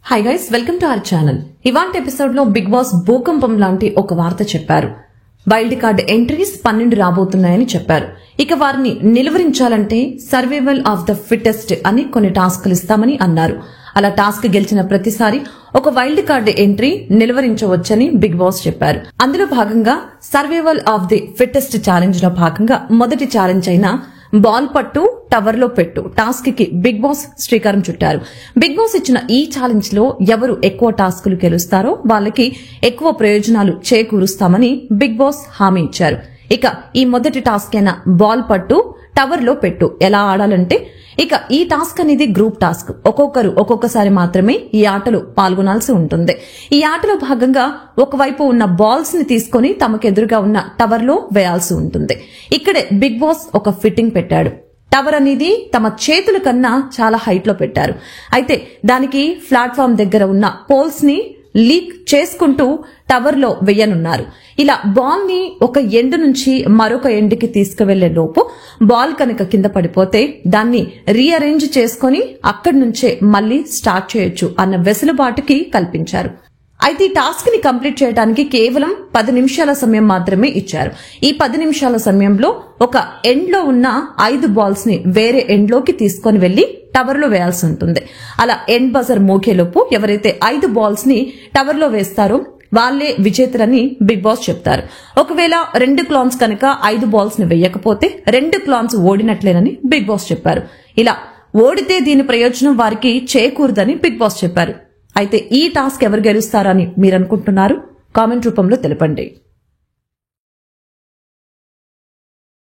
Hi guys, welcome to our channel. ఇవాంటి episode లో big boss భూకంపం లాంటి ఒక వార్త చెప్పారు. వైల్డ్ కార్డ్ ఎంట్రీస్ 12 రాబోతున్నాయని చెప్పారు. ఇక వారిని నిలువరించాలంటే సర్వైవల్ ఆఫ్ ద ఫిట్టెస్ట్ అని కొన్ని టాస్క్లు ఇస్తామని అన్నారు. అలా టాస్క్ గెలిచిన ప్రతిసారి ఒక వైల్డ్ కార్డ్ ఎంట్రీ నిలువరించవచ్చని బిగ్ బాస్ చెప్పారు. అందులో భాగంగా survival of the fittest challenge లో భాగంగా మొదటి ఛాలెంజ్ అయిన బాల్ పట్టు టవర్ లో పెట్టు టాస్క్ కి బిగ్ బాస్ శ్రీకారం చుట్టారు. బిగ్ బాస్ ఇచ్చిన ఈ ఛాలెంజ్ లో ఎవరు ఎక్కువ టాస్కులు గెలుస్తారో వాళ్ళకి ఎక్కువ ప్రయోజనాలు చేకూరుస్తామని బిగ్ బాస్ హామీ ఇచ్చారు. ఇక ఈ మొదటి టాస్క్ అయిన బాల్ పట్టు టవర్ లో పెట్టు ఎలా ఆడాలంటే, ఇక ఈ టాస్క్ అనేది గ్రూప్ టాస్క్. ఒక్కొక్కరు ఒక్కొక్కసారి మాత్రమే ఈ ఆటలో పాల్గొనాల్సి ఉంటుంది. ఈ ఆటలో భాగంగా ఒకవైపు ఉన్న బాల్స్ ని తీసుకుని తమకెదురుగా ఉన్న టవర్ లో వేయాల్సి ఉంటుంది. ఇక్కడే బిగ్ బాస్ ఒక ఫిట్టింగ్ పెట్టాడు. టవర్ అనేది తమ చేతుల కన్నా చాలా హైట్ లో పెట్టారు. అయితే దానికి ప్లాట్ఫామ్ దగ్గర ఉన్న పోల్స్ ని లీక్ చేసుకుంటూ టవర్ లో వెయ్యనున్నారు. ఇలా బాల్ ని ఒక ఎండ్ నుంచి మరొక ఎండ్ కి తీసుకువెళ్లే లోపు బాల్ కనుక కింద పడిపోతే దాన్ని రీఅరేంజ్ చేసుకుని అక్కడి నుంచే మళ్లీ స్టార్ట్ చేయొచ్చు అన్న వెసులుబాటుకి కల్పించారు. అయితే ఈ టాస్క్ ని కంప్లీట్ చేయడానికి కేవలం 10 నిమిషాల సమయం మాత్రమే ఇచ్చారు. ఈ 10 నిమిషాల సమయంలో ఒక ఎండ్ లో ఉన్న 5 బాల్స్ ని వేరే ఎండ్ లోకి తీసుకుని వెళ్లి టవర్ లో వేయాల్సి ఉంటుంది. అలా ఎండ్ బజర్ మోగేలోపు ఎవరైతే 5 బాల్స్ ని టవర్ లో వేస్తారో వాళ్లే విజేతలని బిగ్ బాస్ చెప్తారు. ఒకవేళ 2 క్లాన్స్ కనుక 5 బాల్స్ ని వేయకపోతే 2 క్లాన్స్ ఓడినట్లేనని బిగ్ బాస్ చెప్పారు. ఇలా ఓడితే దీని ప్రయోజనం వారికి చేకూరదని బిగ్ బాస్ చెప్పారు. అయితే ఈ టాస్క్ ఎవరు గెలుస్తారని మీరనుకుంటున్నారు? కామెంట్ రూపంలో తెలపండి.